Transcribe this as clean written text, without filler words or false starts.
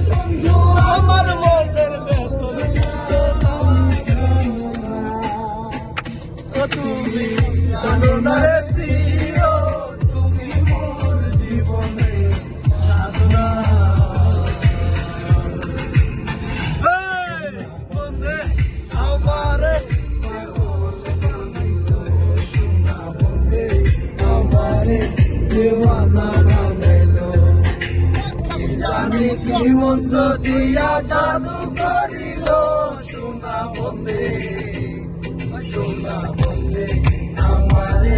বন্ধু আমার মনের বেতন তুমি জানো না রে প্রিয়, তুমি মোর জীবনে সাধনা। বন্ধে আমারে সোনা, বন্ধে আমারে দেওয়ানা বানাইলো। জানি কি মন্ত্র দিয়া জাদু করিল, সোনা বন্ধে আমারে